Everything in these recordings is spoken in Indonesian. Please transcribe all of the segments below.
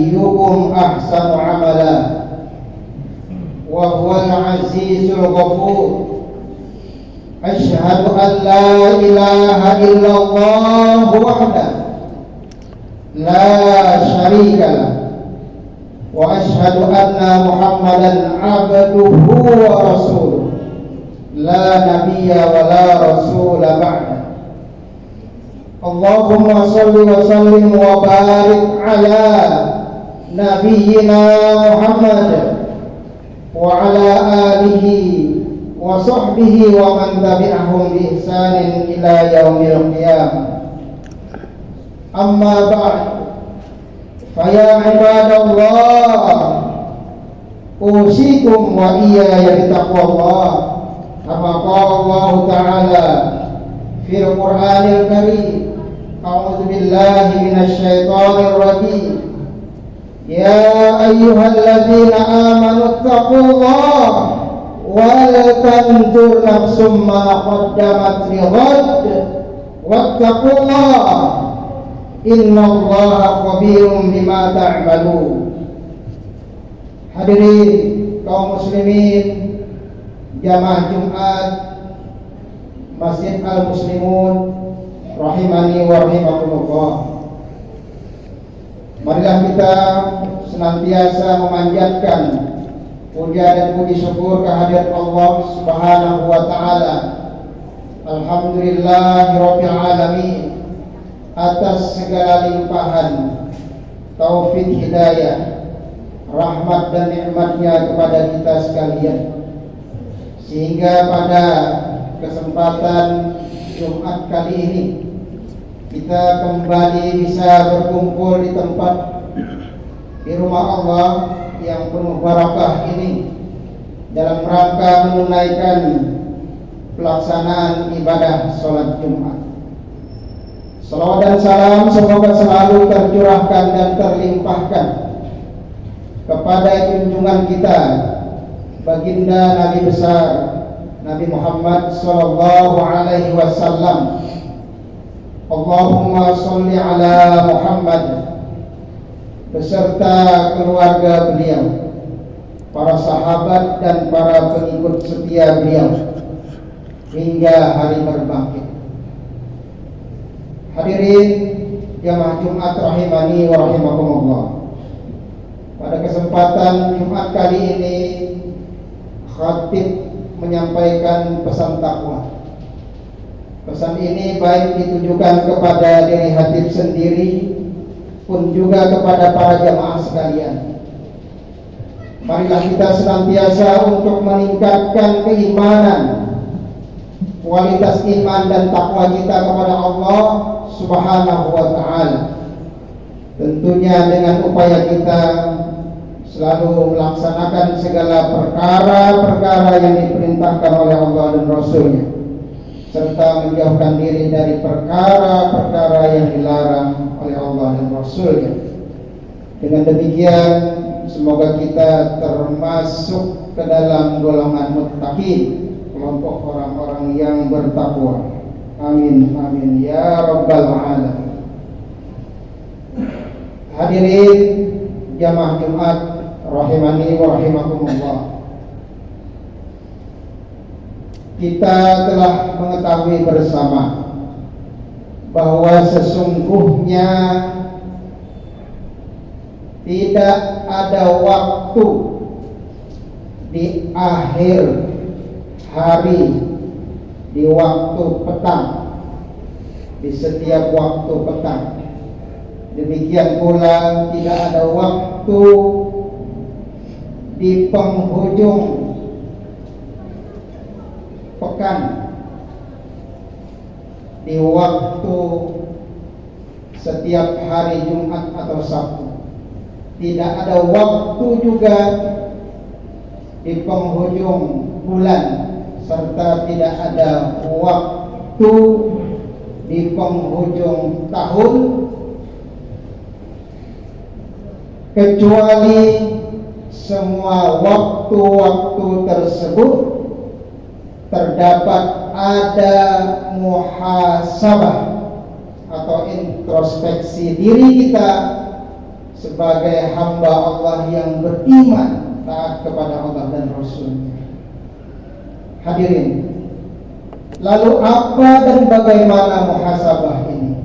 أيكم أحسن عملا وهو العزيز الغفور. أشهد أن لا إله إلا الله وحده لا شريك له وأشهد أن محمدا عبده ورسوله لا نبي ولا رسول بعده. اللهم صل وسلم وبارك على نبينا محمد وعلى آله وصحبه ومن تبعهم بإحسان إلى يوم القيامة. أما بعد فيا عباد الله أوصيكم وإياي بتقوى الله كما قال الله تعالى في القرآن الكريم. أعوذ بالله من الشيطان الرجيم. يا أيها الذين آمنوا اتقوا الله ولتنظر نفس ما قدمت لغد واتقوا الله إن الله خبير بما تعملون. Hadirin kaum muslimin jamaah Jumat Masjid Al-Muslimun rahimani wa rahimakumullah. Marilah kita senantiasa memanjatkan puja dan puji syukur kehadirat Allah Subhanahu wa taala. Alhamdulillahirabbil alamin atas segala limpahan taufik hidayah, rahmat dan nikmatnya kepada kita sekalian, sehingga pada kesempatan Jumat kali ini kita kembali bisa berkumpul di tempat di rumah Allah yang penuh barakah ini dalam rangka menunaikan pelaksanaan ibadah sholat Jumat. Salawat dan salam semoga selalu tercurahkan dan terlimpahkan kepada junjungan kita baginda Nabi besar Nabi Muhammad sallallahu alaihi wasallam. Allahumma sholli ala Muhammad beserta keluarga beliau, para sahabat dan para pengikut setia beliau hingga hari berbangkit. Hadirin jamaah Jumat rahimani wa rahimakumullah. Pada kesempatan Jumat kali ini khatib menyampaikan pesan takwa. Pesan ini baik ditujukan kepada diri khatib sendiri pun juga kepada para jamaah sekalian. Marilah kita senantiasa untuk meningkatkan keimanan, kualitas iman dan takwa kita kepada Allah Subhanahu wa ta'ala. Tentunya dengan upaya kita selalu melaksanakan segala perkara-perkara yang diperintahkan oleh Allah dan Rasul-Nya, serta menjauhkan diri dari perkara-perkara yang dilarang oleh Allah dan Rasul-Nya. Dengan demikian semoga kita termasuk ke dalam golongan muttaqin, kelompok orang-orang yang bertakwa. Amin amin ya rabbal alamin. Hadirin jamaah Jumat rahimani wa rahimakumullah. Kita telah mengetahui bersama bahwa sesungguhnya tidak ada waktu di akhir hari, di waktu petang, di setiap waktu petang. Demikian pula tidak ada waktu di penghujung pekan, di waktu setiap hari Jumat atau Sabtu. Tidak ada waktu juga di penghujung bulan, serta tidak ada waktu di penghujung tahun, kecuali semua waktu-waktu tersebut terdapat ada muhasabah atau introspeksi diri kita sebagai hamba Allah yang beriman, taat kepada Allah dan Rasul-Nya. Hadirin, lalu apa dan bagaimana muhasabah ini?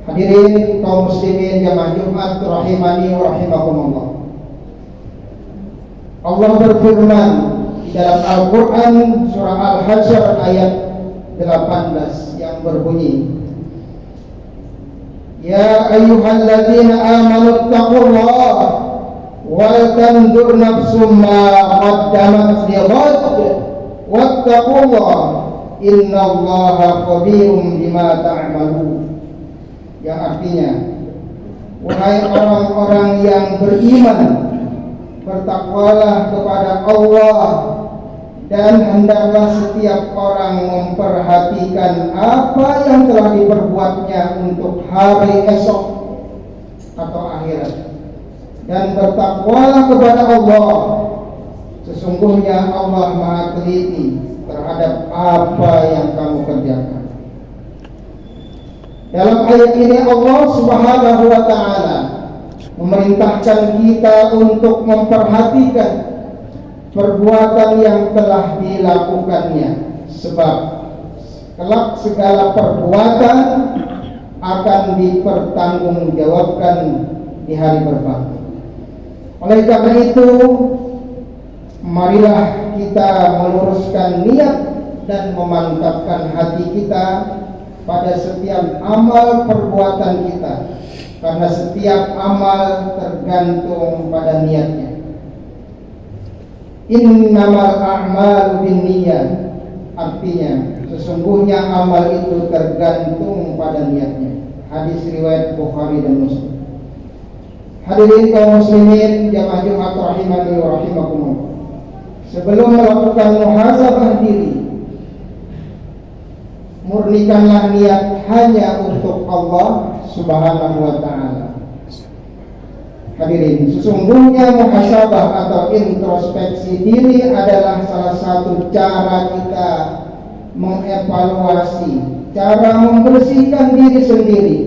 Hadirin kaum muslimin jamaah Jumat rahimani wa rahimakumullah. Allah berfirman di dalam Al-Quran surah Al-Hasyr ayat 18 yang berbunyi, Ya ayyuhalladzina amanu taqullaha wal tanzur nafsum ma qaddamat lighad wattaqullaha innallaha khabirum bima ta'malun. Yang artinya, wahai orang-orang yang beriman, bertakwalah kepada Allah dan hendaklah setiap orang memperhatikan apa yang telah diperbuatnya untuk hari esok atau akhirat, dan bertakwalah kepada Allah, sesungguhnya Allah Maha teliti terhadap apa yang kamu kerjakan. Dalam ayat ini Allah Subhanahu wa ta'ala memerintahkan kita untuk memperhatikan perbuatan yang telah dilakukannya, sebab kelak segala perbuatan akan dipertanggungjawabkan di hari berbakti. Oleh karena itu, marilah kita meluruskan niat dan memantapkan hati kita pada setiap amal perbuatan kita, karena setiap amal tergantung pada niatnya. Innamal a'malu binniyat, artinya sesungguhnya amal itu tergantung pada niatnya. Hadis riwayat Bukhari dan Muslim. Hadirin kaum muslimin jamaah Jumat rahimani wa rahimakumullah. Sebelum melakukan muhasabah diri, murnikanlah niat hanya untuk Allah Subhanahu wa ta'ala. Hadirin, sesungguhnya muhasabah atau introspeksi diri adalah salah satu cara kita mengevaluasi, cara membersihkan diri sendiri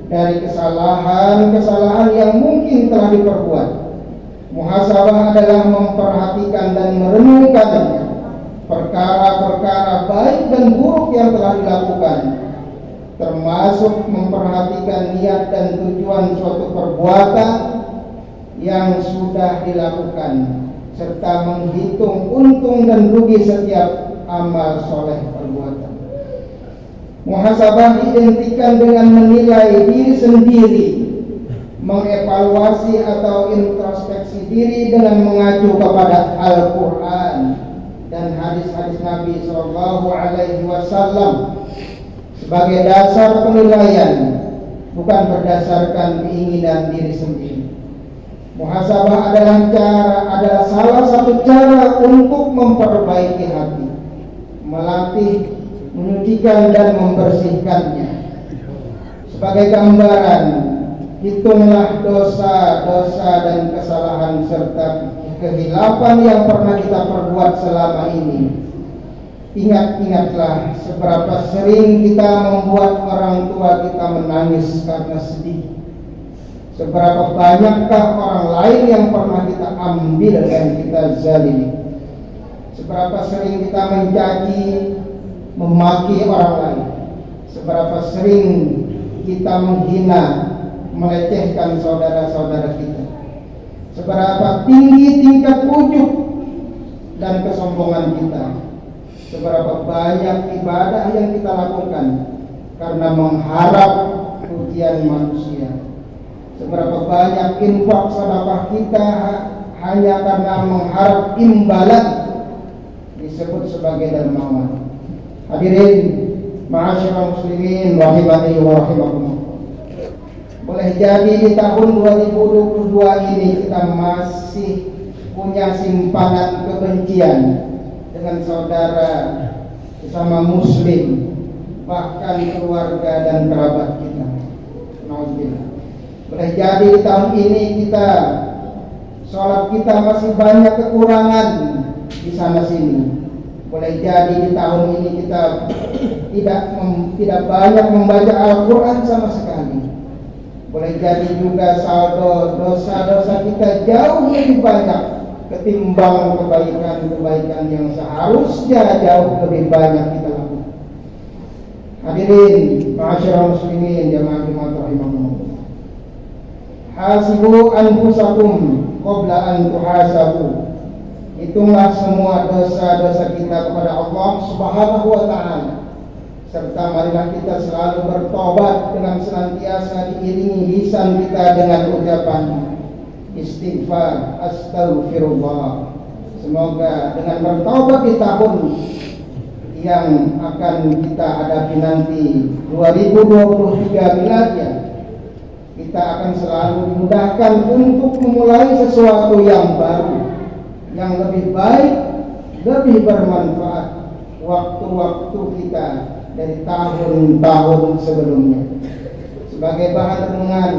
dari kesalahan-kesalahan yang mungkin telah diperbuat. Muhasabah adalah memperhatikan dan merenungkan perkara-perkara baik dan buruk yang telah dilakukan, termasuk memperhatikan niat dan tujuan suatu perbuatan yang sudah dilakukan, serta menghitung untung dan rugi setiap amal soleh perbuatan. Muhasabah identikan dengan menilai diri sendiri, mengevaluasi atau introspeksi diri dengan mengacu kepada Al-Quran dan hadis-hadis Nabi Shallallahu Alaihi Wasallam sebagai dasar penilaian, bukan berdasarkan keinginan diri sendiri. Muhasabah adalah salah satu cara untuk memperbaiki hati, melatih, menyucikan dan membersihkannya. Sebagai gambaran, hitunglah dosa-dosa dan kesalahan serta kehilafan yang pernah kita perbuat selama ini. Ingat-ingatlah seberapa sering kita membuat orang tua kita menangis karena sedih. Seberapa banyakkah orang lain yang pernah kita ambil dan kita zalimi. Seberapa sering kita mencaci, memaki orang lain. Seberapa sering kita menghina, melecehkan saudara-saudara kita. Seberapa tinggi tingkat ujub dan kesombongan kita. Seberapa banyak ibadah yang kita lakukan karena mengharap pujian manusia. Seberapa banyak infak sedekah kita hanya karena mengharap imbalan, disebut sebagai dermawan. Hadirin ma'asyiral muslimin rahimani wa rahimakumullah. Boleh jadi di tahun 2022 ini kita masih punya simpanan kebencian dengan saudara sesama muslim, bahkan keluarga dan kerabat kita. Nauzubillah. Boleh jadi di tahun ini sholat kita masih banyak kekurangan di sana sini. Boleh jadi di tahun ini kita tidak banyak membaca Al-Quran sama sekali. Boleh jadi juga saldo dosa-dosa kita jauh lebih banyak ketimbang kebaikan-kebaikan yang seharusnya jauh lebih banyak kita lakukan. Hadirin, ma'asyiral muslimin, jamaah Jumat rahimakumullah. Hasibu anfusakum qabla an tuhasabu. Hitunglah semua dosa-dosa kita kepada Allah Subhanahu wa taala. Serta marilah kita selalu bertobat dengan senantiasa diiringi lisan kita dengan ucapan istighfar, astagfirullah. Semoga dengan bertobat di tahun yang akan kita hadapi nanti 2023 miladiyah, kita akan selalu dimudahkan untuk memulai sesuatu yang baru, yang lebih baik, lebih bermanfaat waktu-waktu kita dari tahun-tahun sebelumnya. Sebagai bahan renungan,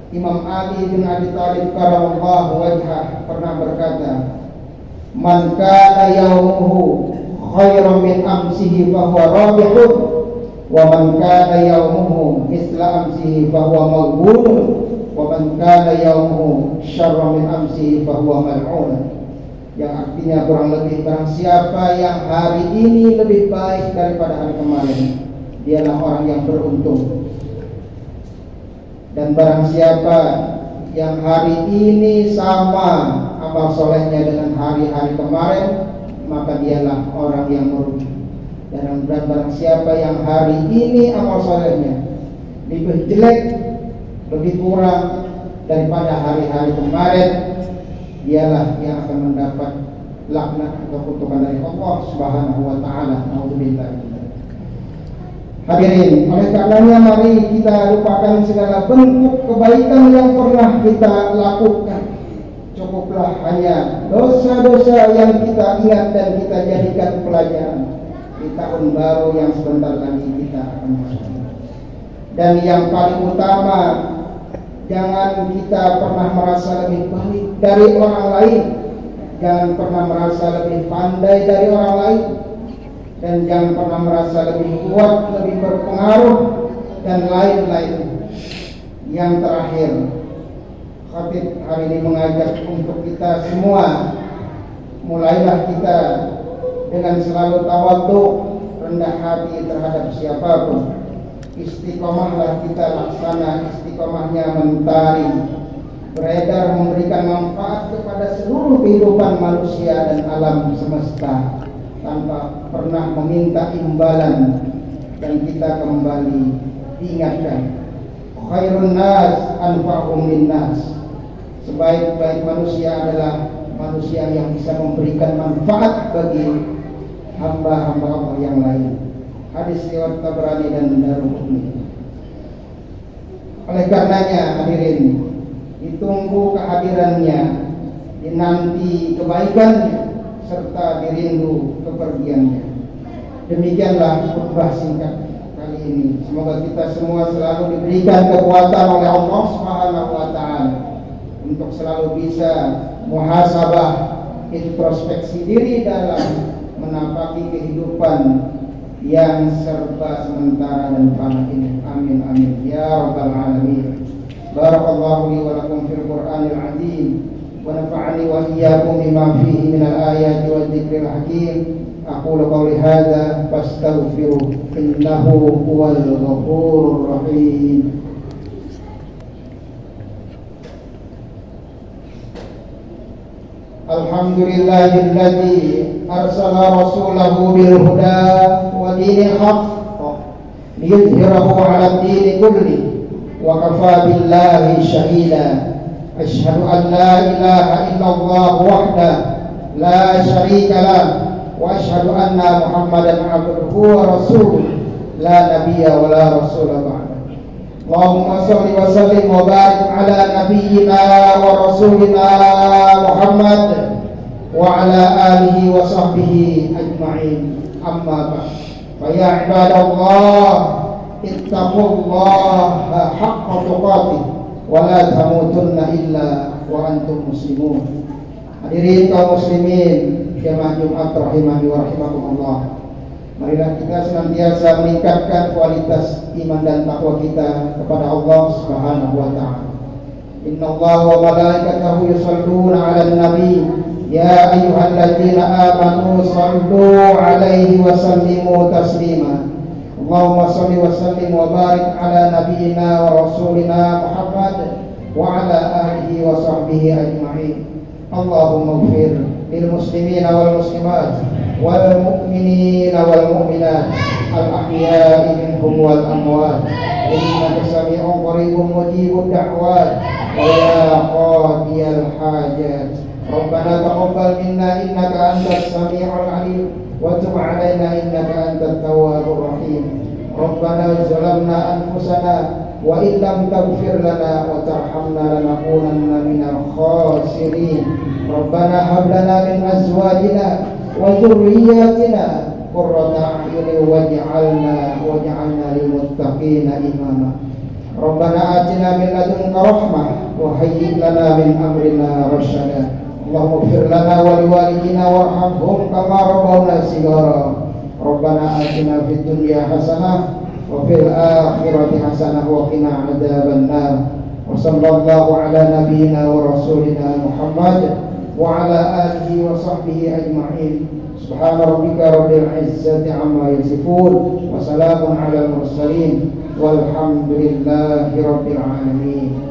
Imam Ali bin Abi Thalib karramallahu wajhah pernah berkata, "Man kana yaumuhu khairan min amsihi fa huwa rabihun, wa man kana yaumuhu misla amsihi fa huwa maghbun, wa man kana yaumuhu syarran min amsihi fa huwa mal'un." Yang artinya kurang lebih, barang siapa yang hari ini lebih baik daripada hari kemarin, dialah orang yang beruntung. Dan barang siapa yang hari ini sama amal solehnya dengan hari-hari kemarin, maka dialah orang yang merugi. Dan barang siapa yang hari ini amal solehnya lebih jelek, lebih kurang daripada hari-hari kemarin, dialah yang akan mendapat laknat atau kutukan dari Allah Subhanahu wa taala. Nauzubillah. Hadirin, oleh karenanya mari kita lupakan segala bentuk kebaikan yang pernah kita lakukan. Cukuplah hanya dosa-dosa yang kita ingat dan kita jadikan pelajaran di tahun baru yang sebentar lagi kita akan masuk. Dan yang paling utama, jangan kita pernah merasa lebih baik dari orang lain, jangan pernah merasa lebih pandai dari orang lain, dan jangan pernah merasa lebih kuat, lebih berpengaruh, dan lain-lain. Yang terakhir, khatib hari ini mengajak untuk kita semua, mulailah kita dengan selalu tawadhu, rendah hati terhadap siapapun. Istiqomahlah kita laksana istiqomahnya mentari, beredar memberikan manfaat kepada seluruh kehidupan manusia dan alam semesta tanpa pernah meminta imbalan. Dan kita kembali diingatkan, khairun nas anfa'uhum linnas. Sebaik-baik manusia adalah manusia yang bisa memberikan manfaat bagi hamba-hamba Allah yang lain. Hadis riwayat Tabrani dan Daruqutni. Oleh karenanya hadirin, ditunggu kehadirannya, dinanti kebaikannya, serta dirindu kepergiannya. Demikianlah khutbah singkat kali ini. Semoga kita semua selalu diberikan kekuatan oleh Allah Subhanahu wa taala untuk selalu bisa muhasabah, introspeksi diri dalam menapaki kehidupan yang serba sementara dan fana ini. Amin amin ya rabbal alamin. Barakallahu li wa lakum fil Qur'anil azim wa nafa'ani wa iyyakum bima fihi minal ayati wa dzikril hakim. Aqulu qawli hadza fastaghfiruh innahu huwal ghafurur rahim. Alhamdulillahilladzi arsala rasulahu bil huda wa dinil haqq liyudhhirahu 'ala ad-din kulli wa kafa billahi shahida. Asyhadu an la ilaha illallah wahdahu la syarika lah wa asyhadu anna Muhammadan 'abduhu wa rasuluh la nabiyya wa la rasula ba'da. Allahumma shalli wa sallim wa barik ala nabiyyina wa rasulina Muhammad wa ala alihi wa sahbihi ajma'in. Amma ba'd. Fa ya ibadallah, ittaqullaha haqqa tuqatih wa la tamutunna illa wa antum muslimun. Hadirin kaum muslimin, jamaah Jumat rahimani wa rahimakumullah. Marilah kita senantiasa meningkatkan kualitas iman dan takwa kita kepada Allah Subhanahu wa taala. Innallaha wa malaikatahu yusholluna 'alan nabi ya ayyuhalladzina amanu shallu 'alaihi wa sallimu taslima. Allahumma shalli wa sallim wa barik ala nabiyyina wa rasulina Muhammad wa ala alihi wa sahbihi ajma'in. Allahumma ighfir lil muslimina wal muslimat wal mu'minina wal mu'minat al ahya'i minhum wal amwat innaka sami'un qaribun mujibud da'wat wa ya qadiyal hajat. Rabbana taqabbal minna innaka antas sami'ul 'alim wa tub 'alaina innaka antat tawwabur rahim. Rabbana zalamna anfusana wa in lam taghfir lana wa tarhamna lanakunanna minal khasirin. Rabbana hab lana min azwajina wa dhurriyyatina qurrata a'yunin waj'alna lil muttaqina imama. Rabbana atina min ladunka rahmah wa hayyi' lana min amrina rasyada. Allahumma ighfir lana wa liwalidina warhamhum kama rabbawna shighara. Rabbana atina fid dunya hasanah wa fil akhirati hasanah wa qina adzabannar. Wa sallallahu ala nabiyyina wa rasulina Muhammad wa ala alihi wa sahbihi ajma'in. Subhana rabbika rabbil izzati amma yasifun wa salamun alal mursalin walhamdulillahi rabbil alamin.